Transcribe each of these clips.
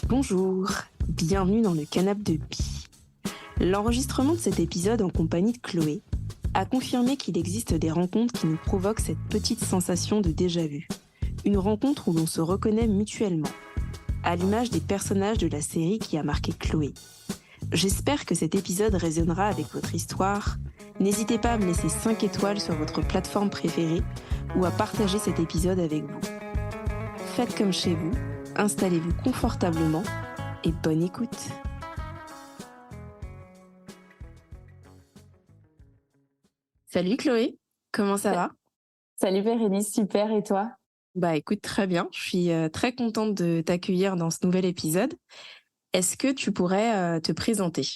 Bonjour, bienvenue dans le canapé de Pi. L'enregistrement de cet épisode en compagnie de Chloé a confirmé qu'il existe des rencontres qui nous provoquent cette petite sensation de déjà-vu. Une rencontre où l'on se reconnaît mutuellement, à l'image des personnages de la série qui a marqué Chloé. J'espère que cet épisode résonnera avec votre histoire. N'hésitez pas à me laisser 5 étoiles sur votre plateforme préférée ou à partager cet épisode avec vous. Faites comme chez vous, installez-vous confortablement et bonne écoute. Salut Chloé, comment ça va ? Salut Bérénice, super, et toi ? Bah écoute, très bien, je suis très contente de t'accueillir dans ce nouvel épisode. Est-ce que tu pourrais te présenter ?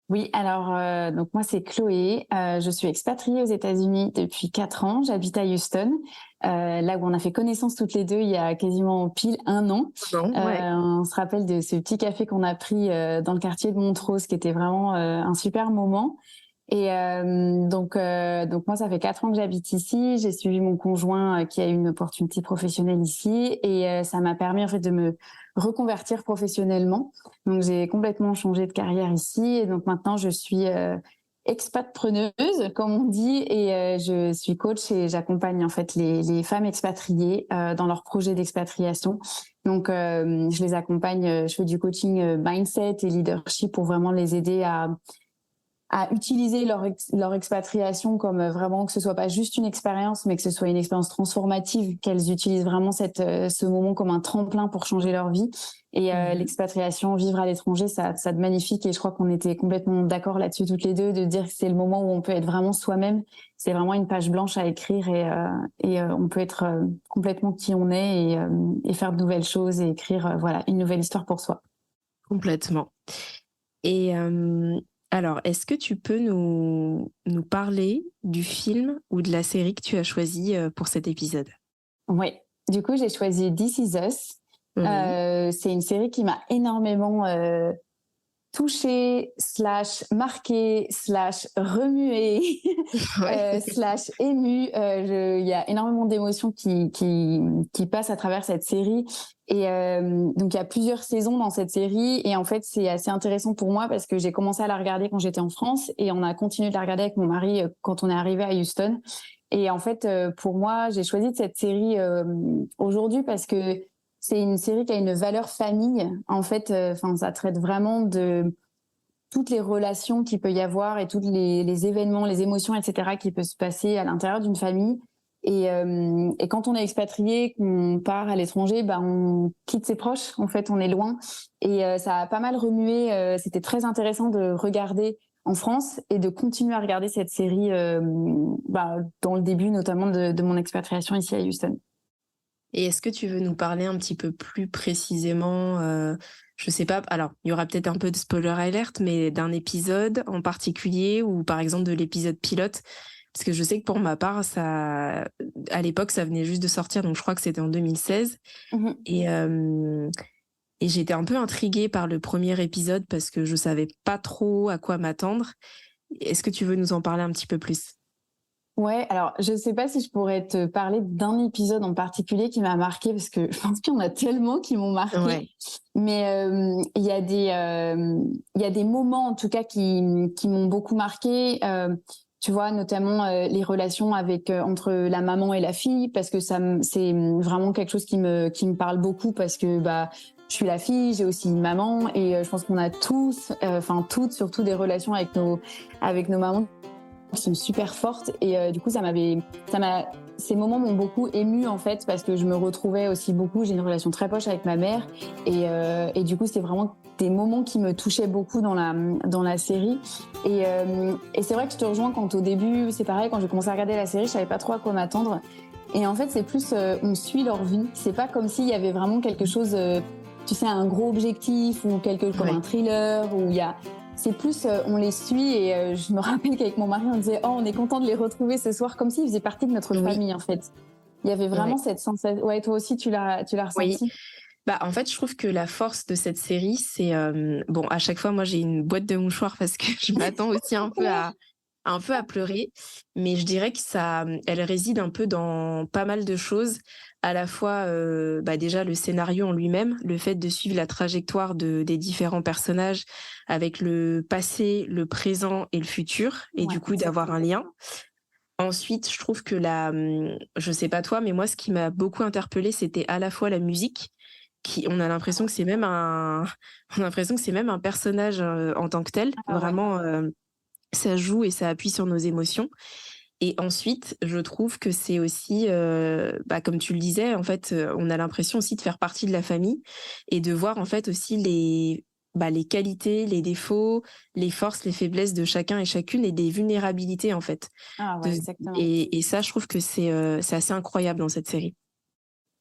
Oui, alors donc moi c'est Chloé, je suis expatriée aux États-Unis depuis 4 ans, j'habite à Houston, là où on a fait connaissance toutes les deux il y a quasiment pile 1 an. Ouais. On se rappelle de ce petit café qu'on a pris dans le quartier de Montrose qui était vraiment un super moment. Et donc moi ça fait 4 ans que j'habite ici, j'ai suivi mon conjoint qui a eu une opportunité professionnelle ici et ça m'a permis en fait de me reconvertir professionnellement. Donc j'ai complètement changé de carrière ici et donc maintenant je suis expatpreneuse comme on dit et je suis coach et j'accompagne en fait les femmes expatriées dans leurs projets d'expatriation. Donc je les accompagne, je fais du coaching mindset et leadership pour vraiment les aider à utiliser leur expatriation comme vraiment que ce soit pas juste une expérience, mais que ce soit une expérience transformative, qu'elles utilisent vraiment ce moment comme un tremplin pour changer leur vie. Et l'expatriation, vivre à l'étranger, ça de magnifique. Et je crois qu'on était complètement d'accord là-dessus toutes les deux, de dire que c'est le moment où on peut être vraiment soi-même. C'est vraiment une page blanche à écrire et on peut être complètement qui on est et faire de nouvelles choses et écrire voilà une nouvelle histoire pour soi. Complètement. Et alors, est-ce que tu peux nous parler du film ou de la série que tu as choisi pour cet épisode ? Oui, du coup, j'ai choisi This Is Us. C'est une série qui m'a énormément touchée, /marquée, /remuée, /émue. Il y a énormément d'émotions qui passent à travers cette série. Et donc, il y a plusieurs saisons dans cette série. Et en fait, c'est assez intéressant pour moi parce que j'ai commencé à la regarder quand j'étais en France et on a continué de la regarder avec mon mari quand on est arrivé à Houston. Et en fait, pour moi, j'ai choisi cette série aujourd'hui parce que c'est une série qui a une valeur famille. En fait, ça traite vraiment de toutes les relations qu'il peut y avoir et tous les événements, les émotions, etc. qui peuvent se passer à l'intérieur d'une famille. Et quand on est expatrié, qu'on part à l'étranger, on quitte ses proches. En fait, on est loin. Et ça a pas mal remué. C'était très intéressant de regarder en France et de continuer à regarder cette série dans le début notamment de mon expatriation ici à Houston. Et est-ce que tu veux nous parler un petit peu plus précisément, je sais pas, alors il y aura peut-être un peu de spoiler alert, mais d'un épisode en particulier ou par exemple de l'épisode pilote? Parce que je sais que pour ma part, ça, à l'époque, ça venait juste de sortir, donc je crois que c'était en 2016. Et j'étais un peu intriguée par le premier épisode parce que je savais pas trop à quoi m'attendre. Est-ce que tu veux nous en parler un petit peu plus ? Ouais, alors je sais pas si je pourrais te parler d'un épisode en particulier qui m'a marqué parce que je pense qu'il y en a tellement qui m'ont marqué. Ouais. Mais il y a des moments en tout cas qui m'ont beaucoup marqué. Tu vois, notamment les relations avec entre la maman et la fille, parce que c'est vraiment quelque chose qui me parle beaucoup parce que je suis la fille, j'ai aussi une maman et je pense qu'on a tous, toutes surtout des relations avec nos mamans qui sont super fortes et du coup ces moments m'ont beaucoup émue en fait parce que je me retrouvais aussi beaucoup, j'ai une relation très proche avec ma mère et du coup c'est vraiment des moments qui me touchaient beaucoup dans la série et c'est vrai que je te rejoins quand au début c'est pareil, quand j'ai commencé à regarder la série je savais pas trop à quoi m'attendre et en fait c'est plus on suit leur vie, c'est pas comme s'il y avait vraiment quelque chose tu sais un gros objectif ou comme un thriller où il y a c'est plus, on les suit et je me rappelle qu'avec mon mari, on disait « Oh, on est content de les retrouver ce soir », comme s'ils faisaient partie de notre famille, en fait. Il y avait vraiment cette sensation. Ouais, toi aussi, tu l'as ressenti ? Oui. En fait, je trouve que la force de cette série, c'est... à chaque fois, moi, j'ai une boîte de mouchoirs parce que je m'attends aussi un peu à un peu à pleurer, mais je dirais que elle réside un peu dans pas mal de choses. À la fois, déjà le scénario en lui-même, le fait de suivre la trajectoire des différents personnages avec le passé, le présent et le futur, et du coup d'avoir un lien. Ensuite, je trouve que je sais pas toi, mais moi, ce qui m'a beaucoup interpellée, c'était à la fois la musique, on a l'impression que c'est même on a l'impression que c'est même un personnage en tant que tel. Vraiment, ça joue et ça appuie sur nos émotions. Et ensuite, je trouve que c'est aussi, comme tu le disais, en fait, on a l'impression aussi de faire partie de la famille et de voir en fait aussi les qualités, les défauts, les forces, les faiblesses de chacun et chacune et des vulnérabilités en fait. Exactement. Et ça, je trouve que c'est assez incroyable dans cette série.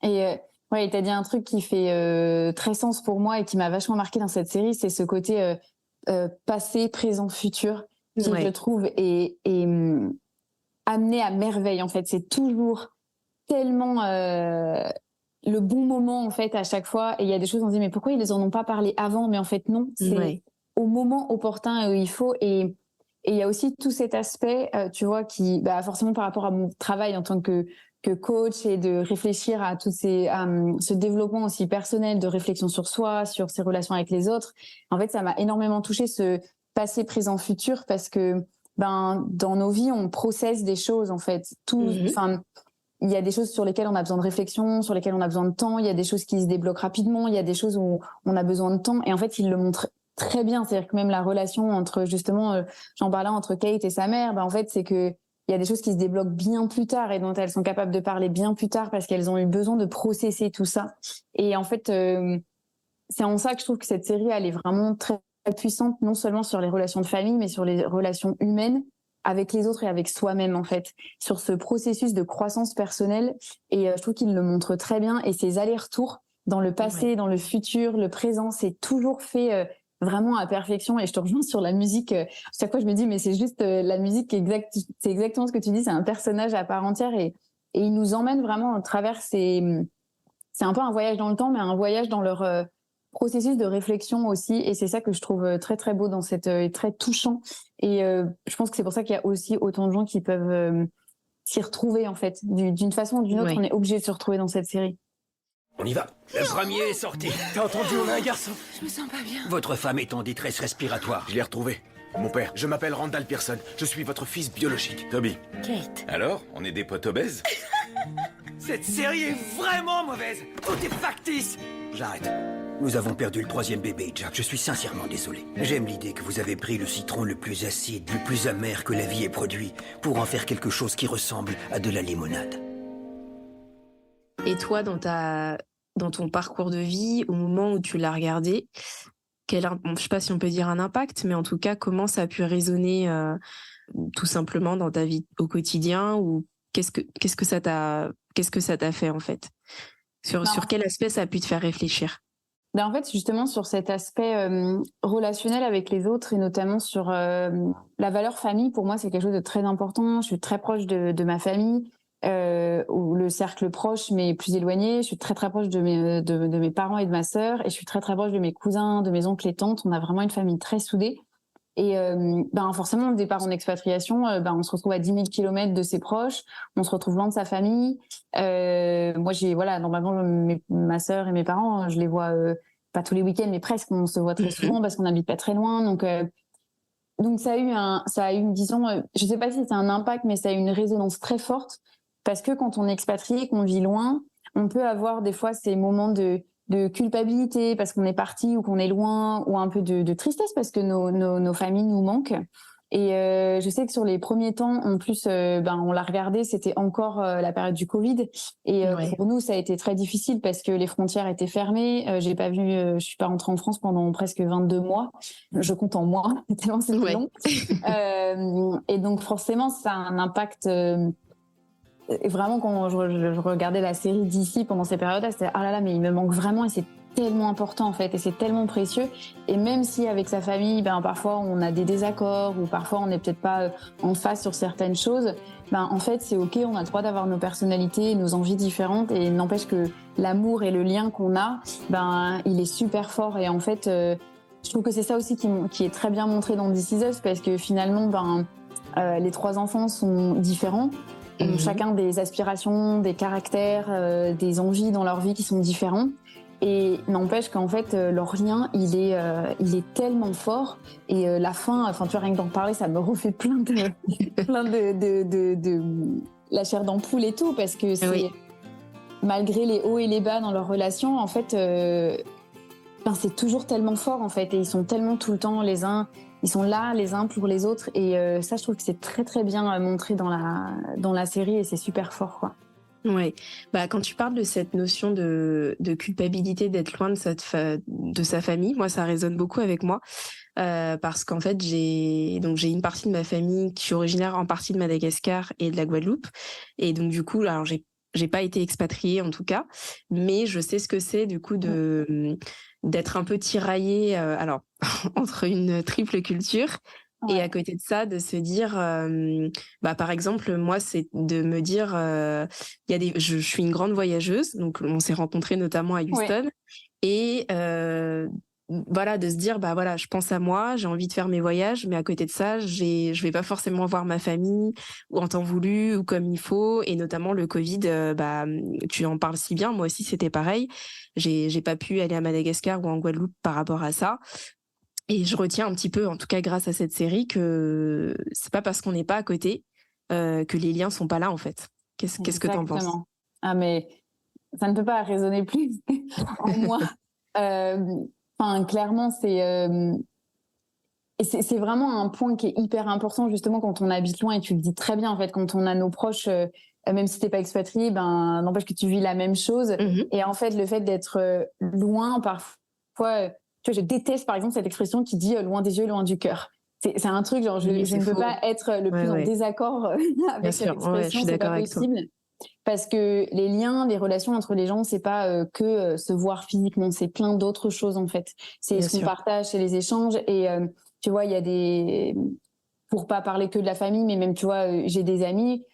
Et t'as dit un truc qui fait très sens pour moi et qui m'a vachement marqué dans cette série, c'est ce côté passé, présent, futur, qui je trouve est amené à merveille en fait. C'est toujours tellement le bon moment en fait à chaque fois. Et il y a des choses on se dit mais pourquoi ils en ont pas parlé avant? Mais en fait non, c'est au moment opportun où il faut. Et il y a aussi tout cet aspect, tu vois, qui forcément par rapport à mon travail en tant que coach et de réfléchir à ce développement aussi personnel de réflexion sur soi, sur ses relations avec les autres. En fait, ça m'a énormément touché ce passé, présent, futur parce que dans nos vies, on processe des choses en fait. Il y a des choses sur lesquelles on a besoin de réflexion, sur lesquelles on a besoin de temps. Il y a des choses qui se débloquent rapidement. Il y a des choses où on a besoin de temps. Et en fait, il le montre très bien. C'est-à-dire que même la relation entre, justement, j'en parlais entre Kate et sa mère, en fait, c'est que il y a des choses qui se débloquent bien plus tard et dont elles sont capables de parler bien plus tard parce qu'elles ont eu besoin de processer tout ça. Et en fait, c'est en ça que je trouve que cette série, elle est vraiment très puissante, non seulement sur les relations de famille, mais sur les relations humaines avec les autres et avec soi-même, en fait, sur ce processus de croissance personnelle. Et je trouve qu'il le montre très bien. Et ces allers-retours dans le passé, dans le futur, le présent, c'est toujours fait vraiment à perfection. Et je te rejoins sur la musique. Chaque fois, je me dis, mais c'est juste la musique, c'est exactement ce que tu dis, c'est un personnage à part entière. Et il nous emmène vraiment à travers c'est un peu un voyage dans le temps, mais un voyage dans leur processus de réflexion aussi. Et c'est ça que je trouve très, très beau dans très touchant. Et je pense que c'est pour ça qu'il y a aussi autant de gens qui peuvent s'y retrouver, en fait. D'une façon ou d'une autre, on est obligé de se retrouver dans cette série. On y va. Le premier est sorti. T'as entendu, on a un garçon. Je me sens pas bien. Votre femme est en détresse respiratoire. Je l'ai retrouvé. Mon père, je m'appelle Randall Pearson. Je suis votre fils biologique. Toby. Kate. Alors, on est des potes obèses? Cette série est vraiment mauvaise. Tout est factice. J'arrête. Nous avons perdu le 3e bébé, Jack. Je suis sincèrement désolé. J'aime l'idée que vous avez pris le citron le plus acide, le plus amer que la vie ait produit, pour en faire quelque chose qui ressemble à de la limonade. Et toi, dans ton parcours de vie, au moment où tu l'as regardé, je ne sais pas si on peut dire un impact, mais en tout cas, comment ça a pu résonner tout simplement dans ta vie au quotidien, ou qu'est-ce que ça t'a fait en fait? Sur quel aspect ça a pu te faire réfléchir? En fait, justement, sur cet aspect relationnel avec les autres et notamment sur la valeur famille, pour moi, c'est quelque chose de très important. Je suis très proche de ma famille, ou le cercle proche, mais plus éloigné. Je suis très, très proche de mes parents et de ma sœur. Et je suis très, très proche de mes cousins, de mes oncles et tantes. On a vraiment une famille très soudée. Et forcément, le départ en expatriation, on se retrouve à 10 000 kilomètres de ses proches, on se retrouve loin de sa famille. Moi, normalement, ma sœur et mes parents, je les vois pas tous les week-ends, mais presque. On se voit très souvent parce qu'on n'habite pas très loin. Donc ça a eu, disons, je sais pas si c'est un impact, mais ça a eu une résonance très forte parce que quand on est expatrié, qu'on vit loin, on peut avoir des fois ces moments de culpabilité parce qu'on est parti ou qu'on est loin, ou un peu de tristesse parce que nos familles nous manquent. Et je sais que sur les premiers temps, en plus, on l'a regardé, c'était encore la période du Covid. Et pour nous, ça a été très difficile parce que les frontières étaient fermées. Je suis pas rentrée en France pendant presque 22 mois. Je compte en mois, tellement c'était long. Et donc forcément, ça a un impact. Et vraiment, quand je regardais la série d'ici pendant ces périodes-là, c'était ah là là, mais il me manque vraiment, et c'est tellement important en fait, et c'est tellement précieux. Et même si avec sa famille, parfois on a des désaccords, ou parfois on n'est peut-être pas en phase sur certaines choses, en fait c'est ok, on a le droit d'avoir nos personnalités, nos envies différentes, et n'empêche que l'amour et le lien qu'on a, il est super fort. Et en fait, je trouve que c'est ça aussi qui est très bien montré dans This Is Us, parce que finalement, Les 3 enfants sont différents, ont chacun des aspirations, des caractères, des envies dans leur vie qui sont différents. Et n'empêche qu'en fait, leur lien, il est tellement fort. Et la fin, tu vois, rien que d'en parler, ça me refait plein de la chair d'ampoule et tout, parce que c'est malgré les hauts et les bas dans leur relation, en fait, c'est toujours tellement fort, en fait. Et ils sont tellement tout le temps ils sont là les uns pour les autres. Et ça, je trouve que c'est très très bien montré dans la série, et c'est super fort, quoi. Ouais, quand tu parles de cette notion de culpabilité d'être loin de sa famille, moi ça résonne beaucoup avec moi, parce qu'en fait j'ai une partie de ma famille qui est originaire en partie de Madagascar et de la Guadeloupe, et donc du coup alors j'ai pas été expatriée en tout cas, mais je sais ce que c'est du coup d'être un peu tiraillée alors entre une triple culture. Et à côté de ça, de se dire, par exemple, moi, c'est de me dire, je suis une grande voyageuse, donc on s'est rencontrés notamment à Houston, et voilà, de se dire, je pense à moi, j'ai envie de faire mes voyages, mais à côté de ça, je vais pas forcément voir ma famille ou en temps voulu ou comme il faut, et notamment le Covid, tu en parles si bien, moi aussi c'était pareil, j'ai pas pu aller à Madagascar ou en Guadeloupe par rapport à ça. Et je retiens un petit peu, en tout cas grâce à cette série, que c'est pas parce qu'on n'est pas à côté que les liens sont pas là, en fait. Qu'est-ce que t'en penses? Ah, mais ça ne peut pas résonner plus en moi. Clairement, c'est vraiment un point qui est hyper important, justement, quand on habite loin, et tu le dis très bien, en fait, quand on a nos proches, même si t'es pas expatrié, n'empêche que tu vis la même chose. Et en fait, le fait d'être loin, parfois... Tu vois, je déteste par exemple cette expression qui dit loin des yeux, loin du cœur. C'est un truc, genre, je ne peux pas être le plus en désaccord avec cette expression, c'est pas possible. Parce que les liens, les relations entre les gens, c'est pas que se voir physiquement, c'est plein d'autres choses en fait. C'est ce qu'on partage, c'est les échanges. Et tu vois, il y a pour pas parler que de la famille, mais même, tu vois, j'ai des amis,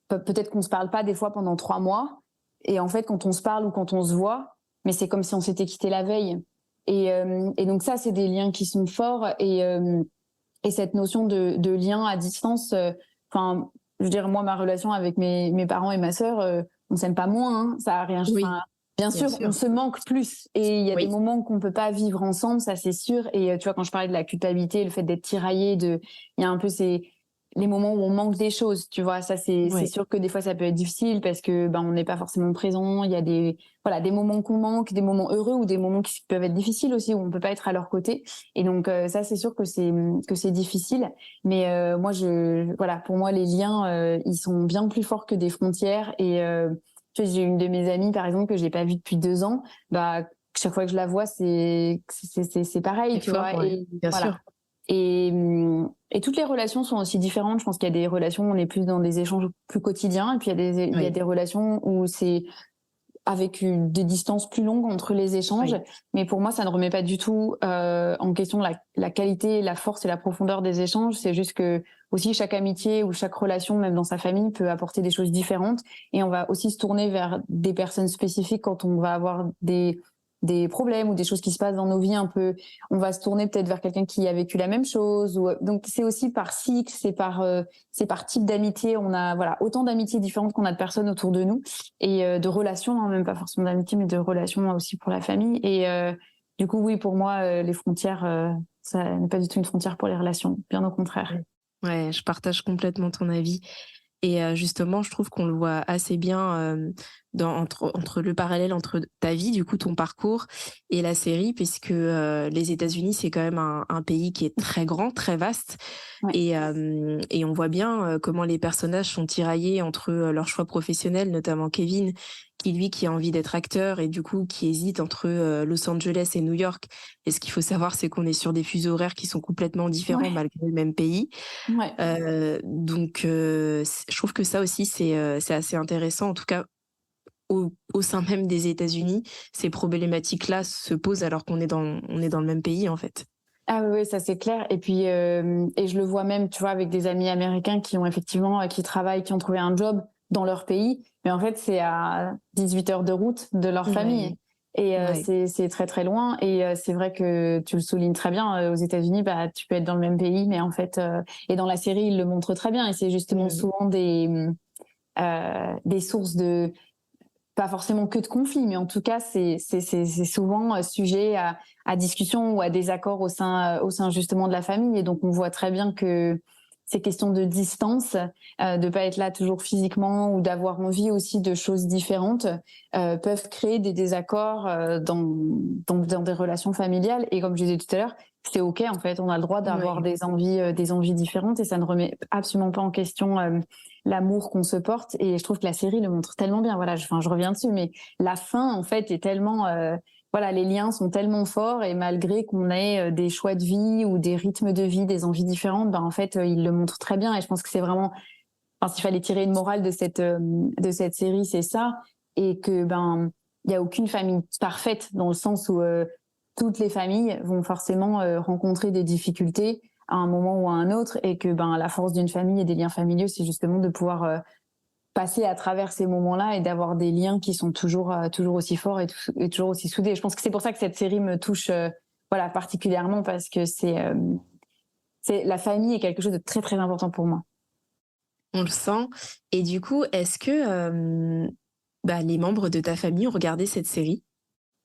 peut-être qu'on se parle pas des fois pendant 3 mois. Et en fait, quand on se parle ou quand on se voit, mais c'est comme si on s'était quitté la veille. Et donc ça, c'est des liens qui sont forts, et cette notion de lien à distance. Je veux dire, moi, ma relation avec mes parents et ma sœur, on s'aime pas moins. Hein, ça a rien. Bien sûr, on se manque plus, et il y a des moments qu'on peut pas vivre ensemble, ça c'est sûr. Et tu vois, quand je parlais de la culpabilité, le fait d'être tiraillé, il y a un peu les moments où on manque des choses, tu vois, ça c'est sûr que des fois ça peut être difficile parce que on n'est pas forcément présent, il y a des moments qu'on manque, des moments heureux ou des moments qui peuvent être difficiles aussi où on peut pas être à leur côté, et donc ça c'est sûr que c'est difficile, mais moi pour moi les liens ils sont bien plus forts que des frontières. Et tu sais, j'ai une de mes amies par exemple que j'ai pas vue depuis 2 ans, chaque fois que je la vois c'est pareil, tu vois. Et bien sûr. Et toutes les relations sont aussi différentes. Je pense qu'il y a des relations où on est plus dans des échanges plus quotidiens, et puis il y a des relations où c'est avec des distances plus longues entre les échanges. Mais pour moi, ça ne remet pas du tout en question la qualité, la force et la profondeur des échanges. C'est juste que aussi chaque amitié ou chaque relation, même dans sa famille, peut apporter des choses différentes. Et on va aussi se tourner vers des personnes spécifiques quand on va avoir des problèmes ou des choses qui se passent dans nos vies un peu. On va se tourner peut-être vers quelqu'un qui a vécu la même chose. Donc c'est aussi par cycle, c'est par type d'amitié. On a autant d'amitiés différentes qu'on a de personnes autour de nous, et de relations, hein, même pas forcément d'amitié, mais de relations aussi pour la famille. Et du coup, oui, pour moi, les frontières, ça n'est pas du tout une frontière pour les relations, bien au contraire. Ouais, je partage complètement ton avis. Et justement, je trouve qu'on le voit assez bien entre le parallèle entre ta vie, du coup, ton parcours, et la série, puisque les États-Unis, c'est quand même un pays qui est très grand, très vaste. Et on voit bien comment les personnages sont tiraillés entre leurs choix professionnels, notamment Kevin, qui a envie d'être acteur et du coup qui hésite entre Los Angeles et New York. Et ce qu'il faut savoir, c'est qu'on est sur des fuseaux horaires qui sont complètement différents malgré le même pays. Donc je trouve que ça aussi c'est assez intéressant, en tout cas au sein même des États-Unis, ces problématiques-là se posent alors qu'on est dans le même pays en fait. Ah oui, ça c'est clair. Et puis et je le vois même, tu vois, avec des amis américains qui ont effectivement qui travaillent, qui ont trouvé un job dans leur pays, mais en fait c'est à 18 heures de route de leur famille. Et Ouais. c'est très très loin. Et c'est vrai que tu le soulignes très bien. Aux États-Unis, bah tu peux être dans le même pays, mais en fait, et dans la série, ils le montrent très bien. Et c'est justement souvent des sources de pas forcément que de conflits, mais en tout cas, c'est souvent sujet à discussion ou à désaccord au sein justement de la famille. Et donc, on voit très bien que ces questions de distance, de pas être là toujours physiquement ou d'avoir envie aussi de choses différentes, peuvent créer des désaccords dans des relations familiales. Et comme je disais tout à l'heure, c'est OK, en fait, on a le droit d'avoir Ouais. des envies différentes et ça ne remet absolument pas en question l'amour qu'on se porte. Et je trouve que la série le montre tellement bien. Voilà, je reviens dessus, mais la fin, en fait, est tellement... voilà, les liens sont tellement forts et malgré qu'on ait des choix de vie ou des rythmes de vie, des envies différentes, ben en fait, il le montre très bien. Et je pense que c'est vraiment... Enfin, s'il fallait tirer une morale de cette série, c'est ça. Et que, ben, il n'y a aucune famille parfaite dans le sens où toutes les familles vont forcément rencontrer des difficultés à un moment ou à un autre et que ben la force d'une famille et des liens familiaux, c'est justement de pouvoir passer à travers ces moments-là et d'avoir des liens qui sont toujours aussi forts et toujours aussi soudés. Je pense que c'est pour ça que cette série me touche voilà particulièrement parce que c'est la famille est quelque chose de très très important pour moi. On le sent. Et du coup, est-ce que les membres de ta famille ont regardé cette série?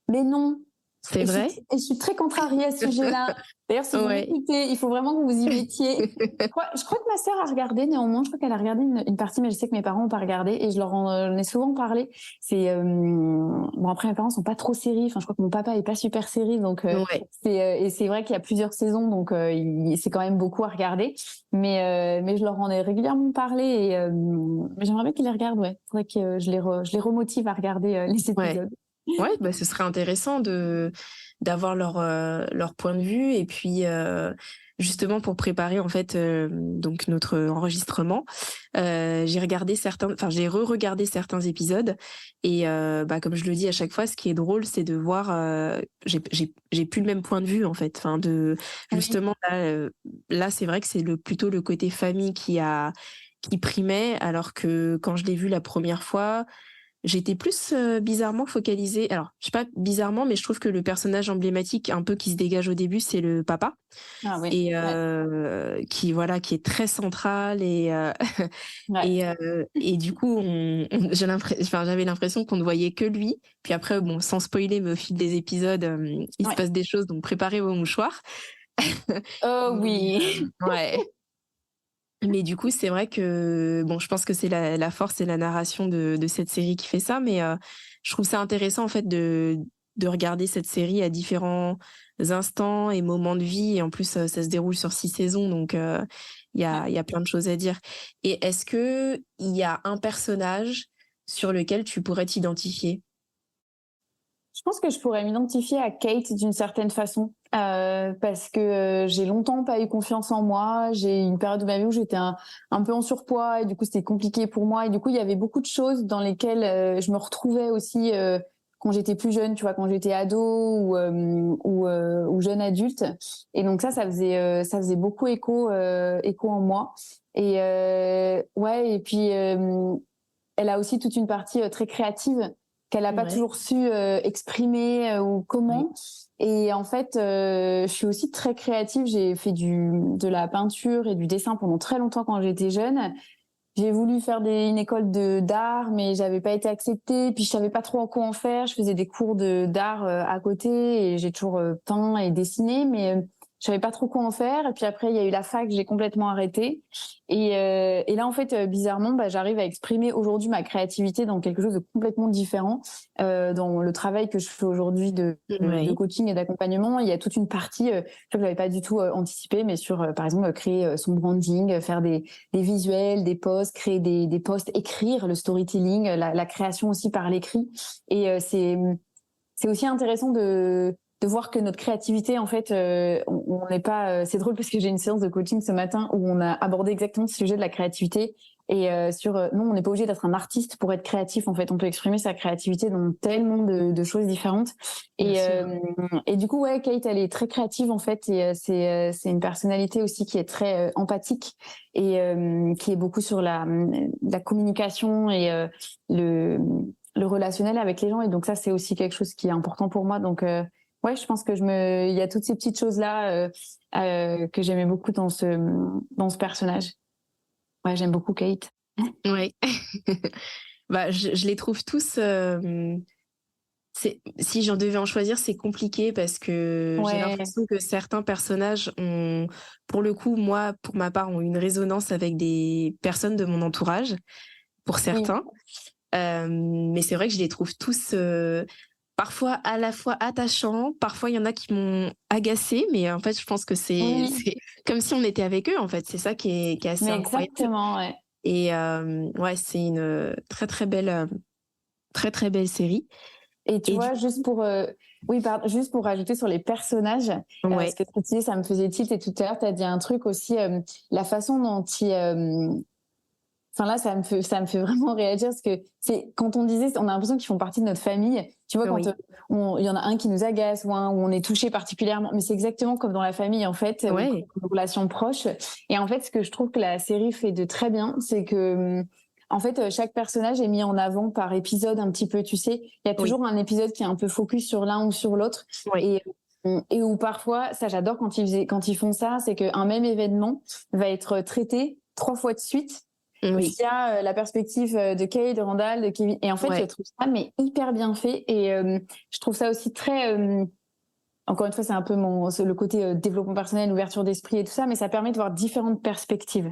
Mais non. C'est vrai? Je suis très contrariée à ce sujet-là. D'ailleurs, si vous Ouais. m'écoutez, il faut vraiment que vous vous y mettiez. Je crois que ma sœur a regardé, néanmoins. Je crois qu'elle a regardé une partie, mais je sais que mes parents n'ont pas regardé et je leur en ai souvent parlé. Bon, après, mes parents sont pas trop séries. Enfin, je crois que mon papa est pas super série. Donc, Ouais. et c'est vrai qu'il y a plusieurs saisons. Donc, c'est quand même beaucoup à regarder. Mais je leur en ai régulièrement parlé et mais j'aimerais bien qu'ils les regardent, ouais. Faudrait que je les remotive à regarder les Ouais. épisodes. Ouais, ce serait intéressant d'avoir leur point de vue et puis justement pour préparer en fait donc notre enregistrement, j'ai re-regardé certains épisodes et comme je le dis à chaque fois, ce qui est drôle, c'est de voir j'ai plus le même point de vue en fait, enfin de justement là c'est vrai que c'est plutôt le côté famille qui primait alors que quand je l'ai vu la première fois. J'étais plus bizarrement focalisée. Alors, je sais pas bizarrement, mais je trouve que le personnage emblématique, un peu qui se dégage au début, c'est le papa. Ah oui. Et qui est très central et du coup, j'avais l'impression qu'on ne voyait que lui. Puis après, bon, sans spoiler, mais au fil des épisodes, il se passe des choses, donc préparez vos mouchoirs. Oh oui. Ouais. Mais du coup, c'est vrai que, bon, je pense que c'est la force et la narration de cette série qui fait ça, mais je trouve ça intéressant, en fait, de regarder cette série à différents instants et moments de vie. Et en plus, ça se déroule sur 6 saisons, donc il y a plein de choses à dire. Et est-ce qu'il y a un personnage sur lequel tu pourrais t'identifier? Je pense que je pourrais m'identifier à Kate d'une certaine façon parce que j'ai longtemps pas eu confiance en moi. J'ai eu une période de ma vie où j'étais un peu en surpoids et du coup c'était compliqué pour moi. Et du coup il y avait beaucoup de choses dans lesquelles je me retrouvais aussi quand j'étais plus jeune, tu vois, quand j'étais ado ou jeune adulte. Et donc ça faisait beaucoup écho en moi. Et ouais et puis elle a aussi toute une partie très créative qu'elle n'a pas Ouais. toujours su exprimer ou comment. Oui. Et en fait, je suis aussi très créative. J'ai fait de la peinture et du dessin pendant très longtemps quand j'étais jeune. J'ai voulu faire une école d'art, mais j'avais pas été acceptée. Puis je savais pas trop quoi en faire. Je faisais des cours d'art à côté et j'ai toujours peint et dessiné, mais je savais pas trop quoi en faire. Et puis après, il y a eu la fac, j'ai complètement arrêté. Et là, en fait, bizarrement, j'arrive à exprimer aujourd'hui ma créativité dans quelque chose de complètement différent. Dans le travail que je fais aujourd'hui de coaching et d'accompagnement, il y a toute une partie que je n'avais pas du tout anticipé, mais sur, par exemple, créer son branding, faire des visuels, des posts, créer des posts, écrire le storytelling, la création aussi par l'écrit. Et c'est aussi intéressant de voir que notre créativité, en fait, on n'est pas... c'est drôle parce que j'ai une séance de coaching ce matin où on a abordé exactement ce sujet de la créativité et non, on n'est pas obligé d'être un artiste pour être créatif. En fait, on peut exprimer sa créativité dans tellement de choses différentes. Et du coup, ouais, Kate, elle est très créative en fait et c'est une personnalité aussi qui est très empathique et qui est beaucoup sur la communication et le relationnel avec les gens. Et donc ça, c'est aussi quelque chose qui est important pour moi. Donc ouais, je pense que il y a toutes ces petites choses-là que j'aimais beaucoup dans ce personnage. Ouais, j'aime beaucoup Kate. Ouais. Bah, je les trouve tous. Si j'en devais en choisir, c'est compliqué parce que j'ai l'impression que certains personnages ont, pour le coup, moi, pour ma part, ont une résonance avec des personnes de mon entourage, pour certains. Mais c'est vrai que je les trouve tous parfois à la fois attachants, parfois il y en a qui m'ont agacée, mais en fait, je pense que c'est comme si on était avec eux, en fait. C'est ça qui est assez incroyable. Exactement, ouais. Et ouais, c'est une très très belle série. Et tu vois, juste pour rajouter sur les personnages, parce que tu disais, ça me faisait tilt, et tout à l'heure, tu as dit un truc aussi, la façon dont enfin là, ça me fait vraiment réagir, parce que c'est quand on disait, on a l'impression qu'ils font partie de notre famille. Tu vois, quand il y en a un qui nous agace ou où on est touché particulièrement, mais c'est exactement comme dans la famille, en fait, une relation proche. Et en fait, ce que je trouve que la série fait de très bien, c'est que en fait, chaque personnage est mis en avant par épisode un petit peu, tu sais. Il y a toujours un épisode qui est un peu focus sur l'un ou sur l'autre. Et où parfois, ça j'adore quand ils font ça, c'est qu'un même événement va être traité 3 fois de suite. Via la perspective de Kay, de Randall, de Kevin. Et en fait, je trouve ça hyper bien fait. Et je trouve ça aussi très... encore une fois, c'est un peu le côté développement personnel, ouverture d'esprit et tout ça, mais ça permet de voir différentes perspectives.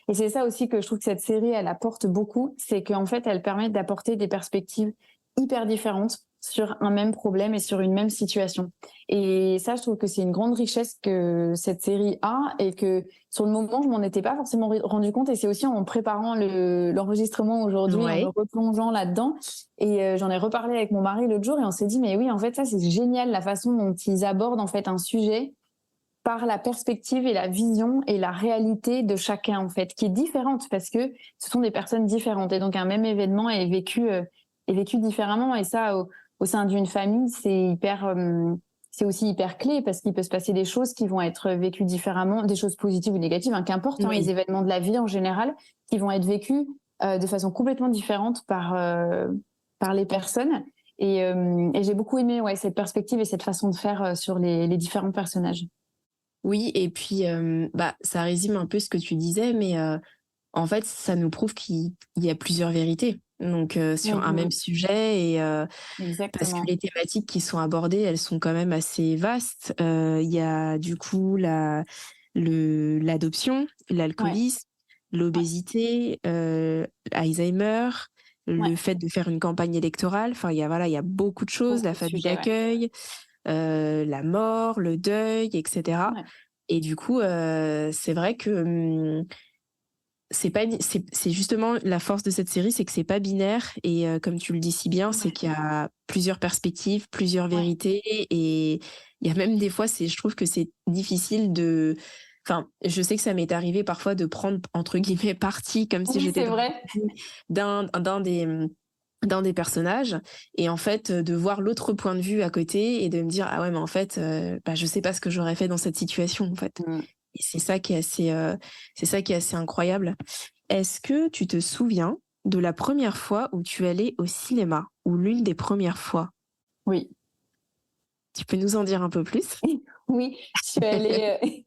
Et c'est ça aussi que je trouve que cette série, elle apporte beaucoup, c'est qu'en fait, elle permet d'apporter des perspectives hyper différentes sur un même problème et sur une même situation. Et ça, je trouve que c'est une grande richesse que cette série a, et que sur le moment, je m'en étais pas forcément rendu compte. Et c'est aussi en préparant l'enregistrement aujourd'hui, en me replongeant là-dedans. Et j'en ai reparlé avec mon mari l'autre jour, et on s'est dit, mais oui, en fait, ça, c'est génial, la façon dont ils abordent en fait un sujet par la perspective et la vision et la réalité de chacun, en fait, qui est différente, parce que ce sont des personnes différentes. Et donc, un même événement est vécu différemment. Et ça, au sein d'une famille, c'est aussi hyper clé, parce qu'il peut se passer des choses qui vont être vécues différemment, des choses positives ou négatives, qu'importe, les événements de la vie en général, qui vont être vécus de façon complètement différente par les personnes. Et j'ai beaucoup aimé cette perspective et cette façon de faire sur les différents personnages. Oui, et puis ça résume un peu ce que tu disais, mais en fait, ça nous prouve qu'il y a plusieurs vérités. Donc, sur un même sujet, et parce que les thématiques qui sont abordées, elles sont quand même assez vastes. Il y a du coup l'adoption, l'alcoolisme, l'obésité, Alzheimer, le fait de faire une campagne électorale. Enfin, il y a beaucoup de choses, la famille d'accueil, la mort, le deuil, etc. Et du coup, c'est vrai que c'est justement la force de cette série, c'est que c'est pas binaire, et comme tu le dis si bien, c'est qu'il y a plusieurs perspectives, plusieurs vérités, et il y a même des fois, je trouve que c'est difficile de... Enfin, je sais que ça m'est arrivé parfois de prendre, entre guillemets, parti, comme si j'étais d'un des personnages, et en fait de voir l'autre point de vue à côté et de me dire, ah ouais, mais en fait je sais pas ce que j'aurais fait dans cette situation, en fait. Et c'est ça qui est assez incroyable. Est-ce que tu te souviens de la première fois où tu allais au cinéma, ou l'une des premières fois? Oui. Tu peux nous en dire un peu plus? Oui, je suis allée...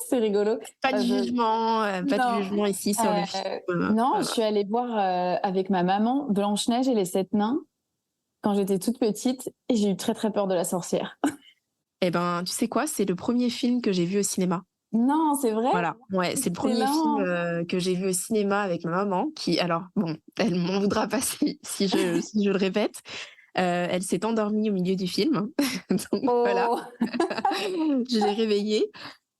C'est rigolo. Pas de jugement, pas de jugement ici sur le film. Non, je suis allée voir avec ma maman Blanche-Neige et les 7 nains quand j'étais toute petite, et j'ai eu très très peur de la sorcière. Eh ben, tu sais quoi? C'est le premier film que j'ai vu au cinéma. Non, c'est vrai? Voilà, c'est le premier film que j'ai vu au cinéma avec ma maman, qui, alors, bon, elle m'en voudra pas si je le répète. Elle s'est endormie au milieu du film. Donc voilà, je l'ai réveillée.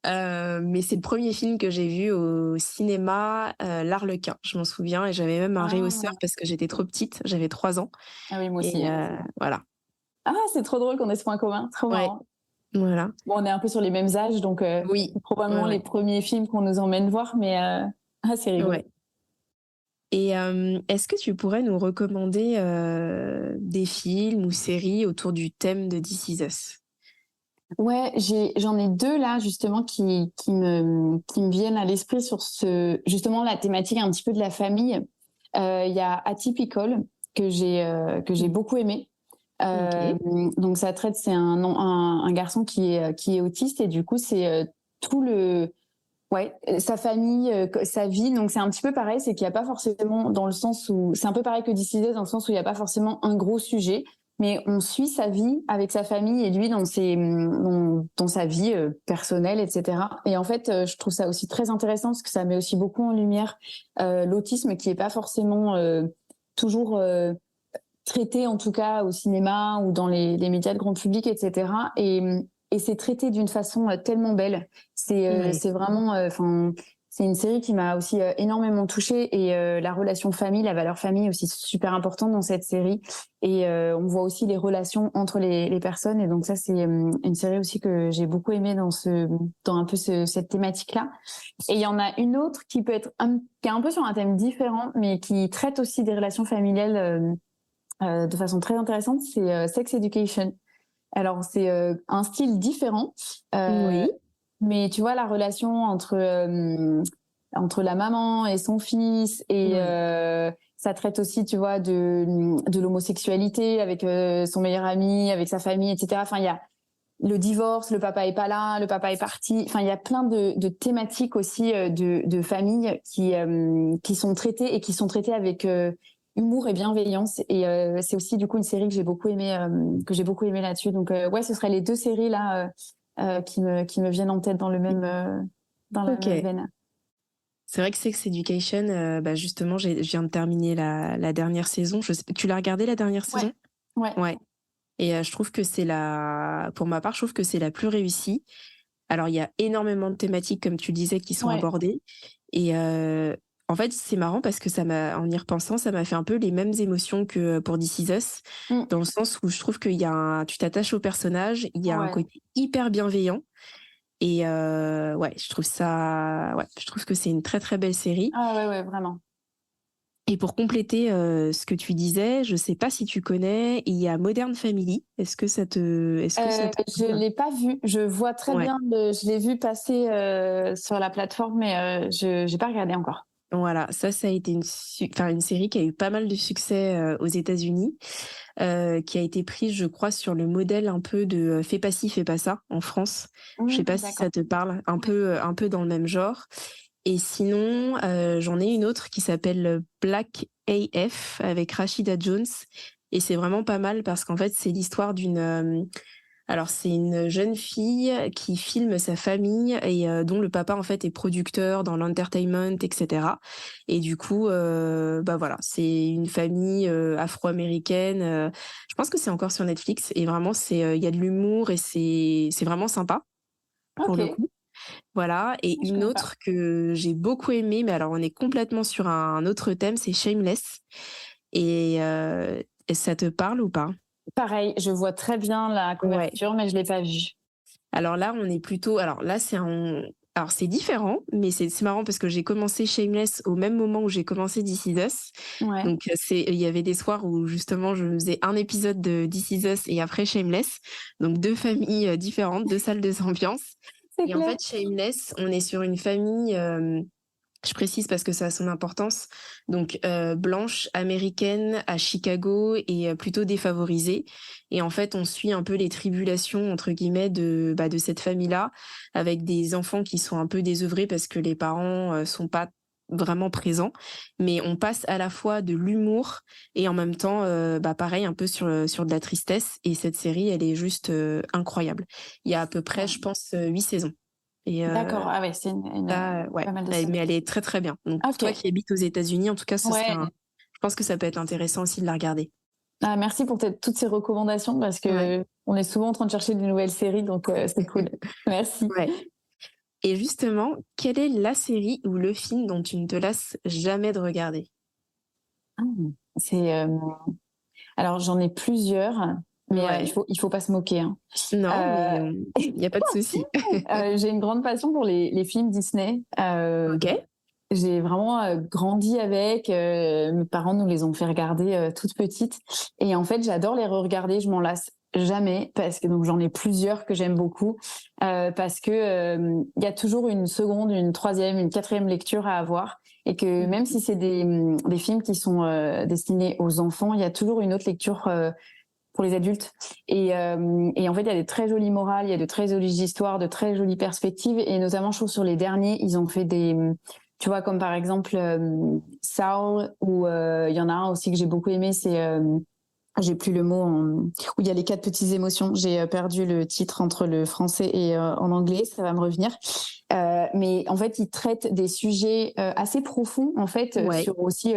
Mais c'est le premier film que j'ai vu au cinéma, L'Arlequin, je m'en souviens, et j'avais même un rehausseur parce que j'étais trop petite, j'avais 3 ans. Ah oui, moi aussi. Et voilà. Ah, c'est trop drôle qu'on ait ce point commun, trop marrant. Voilà. Bon, on est un peu sur les mêmes âges, donc c'est probablement les premiers films qu'on nous emmène voir, mais c'est rigolo. Ouais. Et est-ce que tu pourrais nous recommander des films ou séries autour du thème de This Is Us? Ouais, j'en ai 2 là justement qui me viennent à l'esprit sur justement la thématique un petit peu de la famille. Il y a Atypical, que j'ai beaucoup aimé. Donc ça traite, c'est un garçon qui est autiste et du coup c'est tout sa famille, sa vie. Donc c'est un petit peu pareil, c'est qu'il n'y a pas forcément dans le sens où c'est un peu pareil que This Is Us, dans le sens où il n'y a pas forcément un gros sujet, mais on suit sa vie avec sa famille et lui dans sa vie personnelle, etc. Et en fait, je trouve ça aussi très intéressant parce que ça met aussi beaucoup en lumière l'autisme qui est pas forcément toujours traité, en tout cas au cinéma ou dans les médias de grand public, etc. Et c'est traité d'une façon tellement belle. C'est vraiment, c'est une série qui m'a aussi énormément touchée et la relation famille, la valeur famille aussi super importante dans cette série. Et on voit aussi les relations entre les personnes. Et donc ça, c'est une série aussi que j'ai beaucoup aimée dans un peu cette thématique-là. Et il y en a une autre qui peut être qui est un peu sur un thème différent, mais qui traite aussi des relations familiales de façon très intéressante. C'est Sex Education. Alors, c'est un style différent. Mais tu vois, la relation entre la maman et son fils, et ça traite aussi, tu vois, de l'homosexualité avec son meilleur ami, avec sa famille, etc. Enfin, il y a le divorce, le papa est pas là, le papa est parti. Enfin, il y a plein de thématiques aussi de famille qui sont traitées et qui sont traitées avec humour et bienveillance. Et c'est aussi du coup une série que j'ai beaucoup aimé là-dessus. Donc ce seraient les deux séries là qui me viennent en tête dans le même dans la même veine. C'est vrai que Sex Education, justement, je viens de terminer la dernière saison. Tu l'as regardé la dernière saison? Ouais. Et je trouve que pour ma part, je trouve que c'est la plus réussie. Alors, il y a énormément de thématiques, comme tu disais, qui sont abordées. Et en fait, c'est marrant parce que en y repensant, ça m'a fait un peu les mêmes émotions que pour This Is Us, dans le sens où je trouve qu'il y a tu t'attaches au personnage, il y a un côté hyper bienveillant. Et je trouve que c'est une très très belle série. Ah ouais, vraiment. Et pour compléter ce que tu disais, je sais pas si tu connais, il y a Modern Family. Est-ce que ça te Je l'ai pas vu. Je vois très bien. Je l'ai vu passer sur la plateforme, mais j'ai pas regardé encore. Voilà, ça a été une série qui a eu pas mal de succès aux États-Unis, qui a été prise, je crois, sur le modèle un peu de Fais pas ci, fais pas ça en France. Je sais pas si ça te parle, un peu dans le même genre. Et sinon, j'en ai une autre qui s'appelle Black AF avec Rashida Jones. Et c'est vraiment pas mal parce qu'en fait, c'est l'histoire c'est une jeune fille qui filme sa famille et dont le papa en fait est producteur dans l'entertainment, etc. Et du coup, c'est une famille afro-américaine. Je pense que c'est encore sur Netflix et vraiment il y a de l'humour et c'est vraiment sympa pour le coup. Voilà. Et une autre que j'ai beaucoup aimée, mais alors on est complètement sur un autre thème, c'est Shameless. Et ça te parle ou pas? Pareil, je vois très bien la couverture, mais je l'ai pas vue. Alors là, on est plutôt. Alors là, c'est différent, mais c'est marrant parce que j'ai commencé Shameless au même moment où j'ai commencé This Is Us. Donc il y avait des soirs où justement je faisais un épisode de This Is Us et après Shameless. Donc deux familles différentes, deux salles, deux ambiances. Et en fait, Shameless, on est sur une famille. Je précise parce que ça a son importance. Donc, blanche, américaine, à Chicago et plutôt défavorisée. Et en fait, on suit un peu les tribulations, entre guillemets, de cette famille-là, avec des enfants qui sont un peu désœuvrés parce que les parents sont pas vraiment présents. Mais on passe à la fois de l'humour et en même temps, pareil, un peu sur de la tristesse. Et cette série, elle est juste incroyable. Il y a à peu près, je pense, 8 saisons. D'accord, c'est pas mal de séries. Mais elle est très très bien. Donc toi qui habites aux États-Unis, en tout cas, je pense que ça peut être intéressant aussi de la regarder. Ah, merci pour toutes ces recommandations parce que on est souvent en train de chercher des nouvelles séries, donc c'est cool. Merci. Et justement, quelle est la série ou le film dont tu ne te lasses jamais de regarder? Alors j'en ai plusieurs. Mais il faut pas se moquer. Hein. Non, mais il n'y a pas de souci. J'ai une grande passion pour les films Disney. J'ai vraiment grandi avec. Mes parents nous les ont fait regarder toute petite. Et en fait, j'adore les re-regarder. Je m'en lasse jamais parce que donc j'en ai plusieurs que j'aime beaucoup parce que il y a toujours une seconde, une troisième, une quatrième lecture à avoir. et que même si c'est des films qui sont destinés aux enfants, il y a toujours une autre lecture pour les adultes. Et en fait, il y a des très jolies morales, il y a de très jolies histoires, de très jolies perspectives. Et notamment, je trouve sur les derniers, ils ont fait tu vois, comme par exemple Saul, ou il y en a un aussi que j'ai beaucoup aimé, c'est j'ai plus le mot où il y a les 4 petites émotions. J'ai perdu le titre entre le français et en anglais, ça va me revenir. Mais en fait, ils traitent des sujets assez profonds, en fait, sur aussi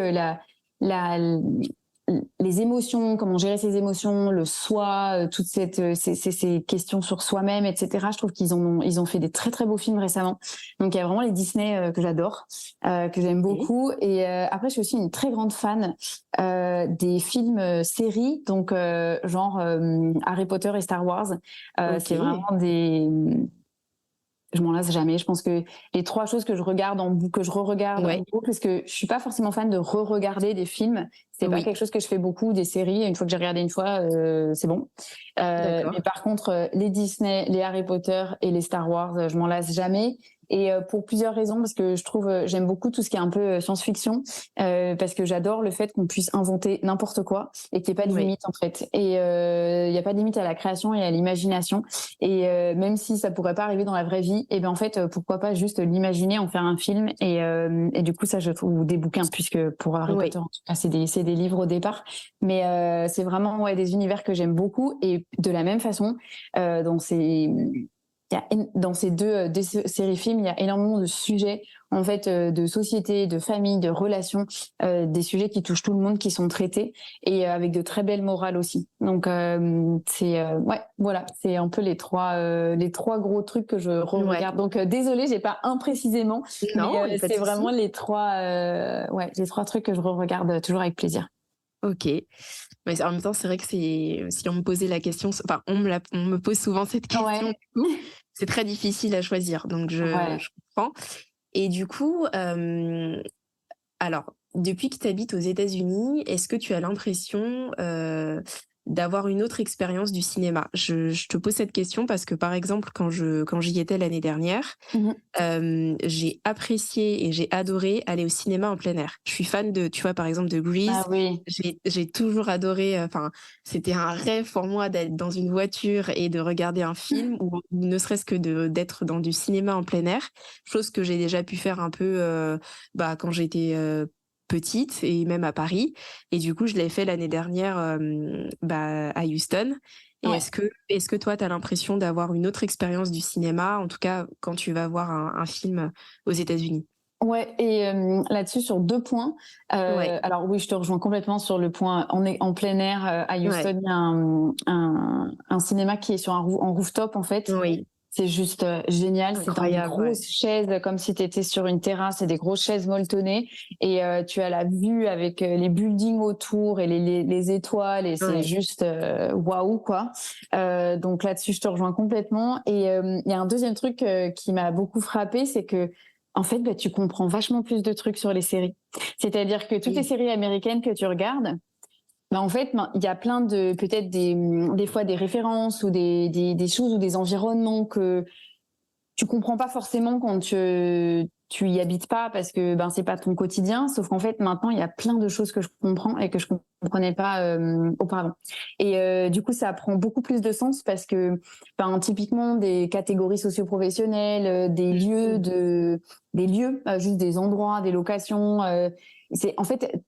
les émotions, comment gérer ses émotions, le soi, toutes ces questions sur soi-même, etc. Je trouve qu'ils ont fait des très très beaux films récemment. Donc il y a vraiment les Disney que j'adore, que j'aime beaucoup. Et après, je suis aussi une très grande fan des films séries, donc genre Harry Potter et Star Wars. C'est vraiment je m'en lasse jamais. Je pense que les 3 choses que je regarde que je re-regarde en boucle, parce que je suis pas forcément fan de re-regarder des films. C'est pas quelque chose que je fais beaucoup, des séries. Une fois que j'ai regardé une fois, c'est bon. Mais par contre, les Disney, les Harry Potter et les Star Wars, je m'en lasse jamais. Et pour plusieurs raisons, parce que je trouve, j'aime beaucoup tout ce qui est un peu science-fiction, parce que j'adore le fait qu'on puisse inventer n'importe quoi et qu'il n'y ait pas de limite en fait. Et il n'y a pas de limite à la création et à l'imagination. Et même si ça pourrait pas arriver dans la vraie vie, et ben en fait, pourquoi pas juste l'imaginer, en faire un film. Et du coup, ça, je trouve, ou des bouquins, puisque pour Harry Potter, en tout cas, c'est des livres au départ. Mais c'est vraiment des univers que j'aime beaucoup. Et de la même façon, dans ces 2 séries films, il y a énormément de sujets, en fait, de société, de famille, de relations, des sujets qui touchent tout le monde, qui sont traités, et avec de très belles morales aussi. Donc voilà, c'est un peu les trois gros trucs que je regarde. Donc désolée, j'ai pas un précisément, mais c'est vraiment les 3 trucs que je regarde toujours avec plaisir. Ok. Mais en même temps, c'est vrai que si on me posait la question, enfin, on me pose souvent cette question, du coup, c'est très difficile à choisir, donc je comprends. Et du coup, alors, depuis que tu habites aux États-Unis, est-ce que tu as l'impression d'avoir une autre expérience du cinéma? Je te pose cette question parce que, par exemple, quand j'y étais l'année dernière, j'ai apprécié et j'ai adoré aller au cinéma en plein air. Je suis fan tu vois, par exemple, de Grease. Ah oui. J'ai toujours adoré, c'était un rêve pour moi d'être dans une voiture et de regarder un film, ou ne serait-ce que d'être dans du cinéma en plein air, chose que j'ai déjà pu faire un peu quand j'étais petite, et même à Paris. Et du coup, je l'ai fait l'année dernière à Houston. Et est-ce que toi, tu as l'impression d'avoir une autre expérience du cinéma, en tout cas quand tu vas voir un film aux États-Unis? Ouais, et là-dessus, sur 2 points. Alors oui, je te rejoins complètement sur le point. On est en plein air à Houston. Il y a un cinéma qui est sur en rooftop, en fait. Oui. C'est juste génial. C'est dans des grosses chaises, comme si tu étais sur une terrasse, et des grosses chaises molletonnées. Et tu as la vue avec les buildings autour et les étoiles. Et c'est juste waouh, quoi. Donc là-dessus, je te rejoins complètement. Et il y a un deuxième truc qui m'a beaucoup frappée, c'est que en fait, tu comprends vachement plus de trucs sur les séries. C'est-à-dire que toutes les séries américaines que tu regardes, en fait, il y a plein de, peut-être des fois des références ou des choses ou des environnements que tu comprends pas forcément quand tu y habites pas, parce que c'est pas ton quotidien. Sauf qu'en fait, maintenant, il y a plein de choses que je comprends et que je comprenais pas auparavant. Et du coup, ça prend beaucoup plus de sens, parce que typiquement des catégories socio-professionnelles, des lieux, juste des endroits, des locations. C'est en fait,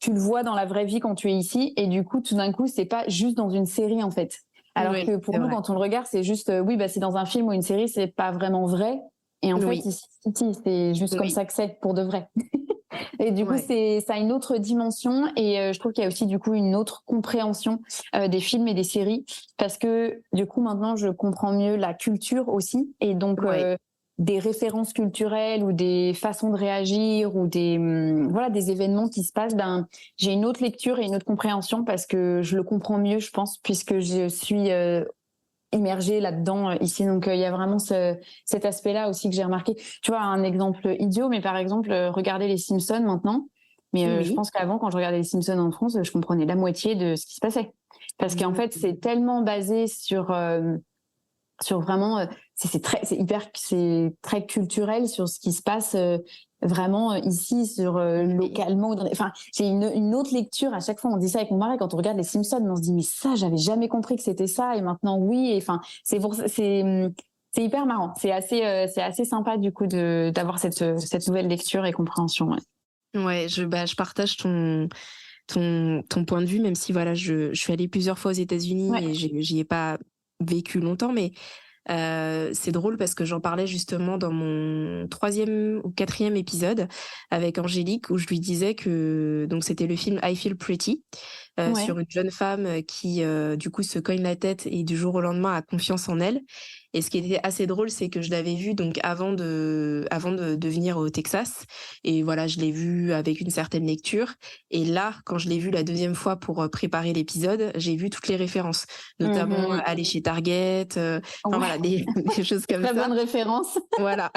tu le vois dans la vraie vie quand tu es ici, et du coup, tout d'un coup, c'est pas juste dans une série, en fait. Alors que pour nous, quand on le regarde, c'est juste, c'est dans un film ou une série, c'est pas vraiment vrai. Et en fait, ici, c'est juste comme ça que c'est, pour de vrai. Et du coup, ça a une autre dimension, et je trouve qu'il y a aussi, du coup, une autre compréhension des films et des séries, parce que, du coup, maintenant, je comprends mieux la culture aussi, et donc des références culturelles ou des façons de réagir ou des événements qui se passent, j'ai une autre lecture et une autre compréhension, parce que je le comprends mieux, je pense, puisque je suis immergée là-dedans ici. Donc il y a vraiment cet aspect-là aussi que j'ai remarqué. Tu vois, un exemple idiot, mais par exemple, regardez les Simpsons maintenant. Mais je pense qu'avant, quand je regardais les Simpsons en France, je comprenais la moitié de ce qui se passait, parce qu'en fait, c'est tellement basé sur vraiment, c'est très culturel sur ce qui se passe vraiment ici sur localement. Enfin, j'ai une autre lecture. À chaque fois, on dit ça avec mon mari quand on regarde les Simpsons, on se dit mais ça, j'avais jamais compris que c'était ça, et maintenant oui. Et enfin, c'est hyper marrant. C'est assez sympa du coup d'avoir cette nouvelle lecture et compréhension. Ouais. Ouais, je partage ton point de vue, même si voilà, je suis allée plusieurs fois aux États-Unis et j'y ai pas vécu longtemps, mais c'est drôle parce que j'en parlais justement dans mon 3e ou 4e épisode avec Angélique, où je lui disais que donc c'était le film I Feel Pretty sur une jeune femme qui du coup se cogne la tête et du jour au lendemain a confiance en elle. Et ce qui était assez drôle, c'est que je l'avais vu donc avant de venir au Texas, et voilà, je l'ai vu avec une certaine lecture. Et là, quand je l'ai vu la 2e fois pour préparer l'épisode, j'ai vu toutes les références, notamment aller chez Target, voilà, des choses comme ça. Très bonne référence. Voilà.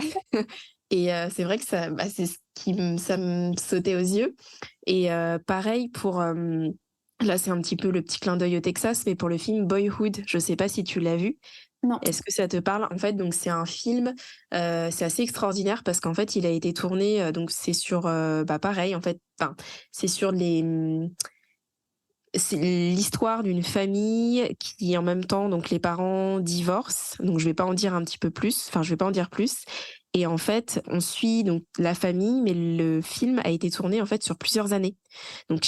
Et c'est vrai que ça me sautait aux yeux. Et pareil pour là, c'est un petit peu le petit clin d'œil au Texas, mais pour le film Boyhood, je sais pas si tu l'as vu. Non. Est-ce que ça te parle? En fait, donc c'est un film, c'est assez extraordinaire parce qu'en fait, il a été tourné, donc c'est sur, pareil, en fait, c'est sur c'est l'histoire d'une famille qui, en même temps, donc les parents divorcent. Donc je vais pas en dire plus. Et en fait, on suit donc la famille, mais le film a été tourné en fait sur plusieurs années. Donc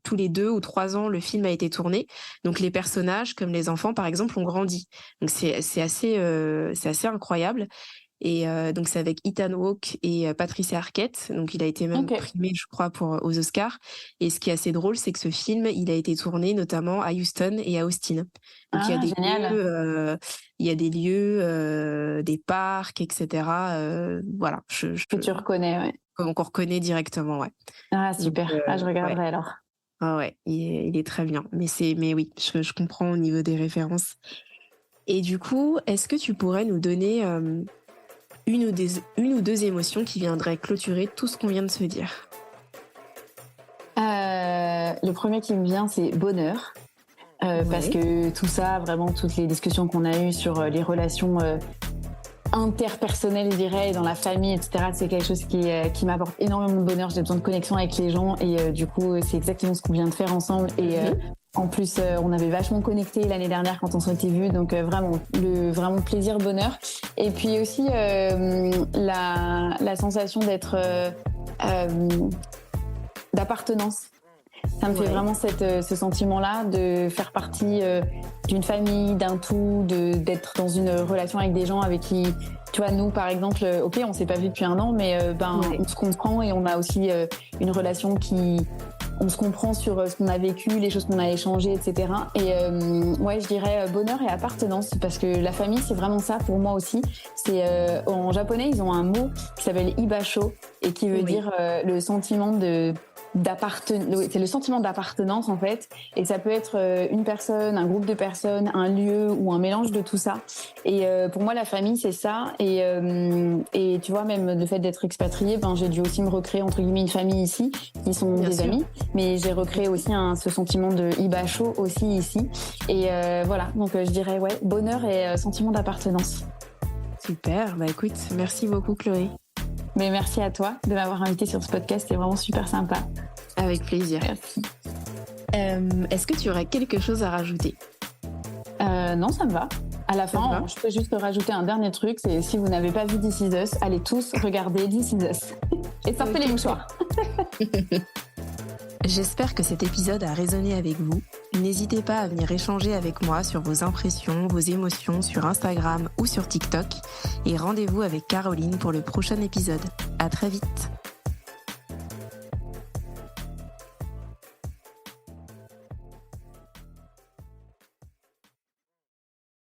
tous les 2 ou 3 ans, le film a été tourné. Donc les personnages, comme les enfants par exemple, ont grandi. Donc c'est assez incroyable. Et donc c'est avec Ethan Hawke et Patricia Arquette. Donc il a été même primé, je crois, aux Oscars. Et ce qui est assez drôle, c'est que ce film, il a été tourné notamment à Houston et à Austin. Donc il y a des lieux, des parcs, etc. Voilà. Que tu reconnais, ouais. Qu'on reconnaît directement, ouais. Ah super. Donc, je regarderai alors. Ah ouais, il est très bien. Mais oui, je comprends au niveau des références. Et du coup, est-ce que tu pourrais nous donner une ou deux émotions qui viendraient clôturer tout ce qu'on vient de se dire? Le premier qui me vient, c'est bonheur. Parce que tout ça, vraiment, toutes les discussions qu'on a eues sur les relations interpersonnelles, je dirais, dans la famille, etc., c'est quelque chose qui m'apporte énormément de bonheur. J'ai besoin de connexion avec les gens et du coup, c'est exactement ce qu'on vient de faire ensemble. Et en plus, on avait vachement connecté l'année dernière quand on s'était vus, donc vraiment plaisir, bonheur. Et puis aussi la sensation d'être d'appartenance. Ça me fait vraiment ce sentiment-là de faire partie d'une famille, d'un tout, d'être dans une relation avec des gens avec qui, tu vois, nous par exemple, on s'est pas vus depuis 1 an, mais on se comprend et on a aussi une relation on se comprend sur ce qu'on a vécu, les choses qu'on a échangées, etc. Et je dirais bonheur et appartenance, parce que la famille, c'est vraiment ça pour moi aussi. C'est en japonais, ils ont un mot qui s'appelle ibasho et qui veut dire le sentiment c'est le sentiment d'appartenance en fait, et ça peut être une personne, un groupe de personnes, un lieu ou un mélange de tout ça. Et pour moi la famille c'est ça, et tu vois, même le fait d'être expatriée, j'ai dû aussi me recréer entre guillemets une famille ici qui sont des amis, mais j'ai recréé aussi ce sentiment de ibasho aussi ici, et voilà, donc je dirais bonheur et sentiment d'appartenance. Super, écoute, merci beaucoup Chloé. Mais merci à toi de m'avoir invitée sur ce podcast, c'est vraiment super sympa. Avec plaisir. Merci. Est-ce que tu aurais quelque chose à rajouter? Non, ça me va. À la fin, je peux juste rajouter un dernier truc, c'est si vous n'avez pas vu This Is Us, allez tous regarder This Is Us. Et sortez les mouchoirs. J'espère que cet épisode a résonné avec vous. N'hésitez pas à venir échanger avec moi sur vos impressions, vos émotions sur Instagram ou sur TikTok. Et rendez-vous avec Caroline pour le prochain épisode. À très vite.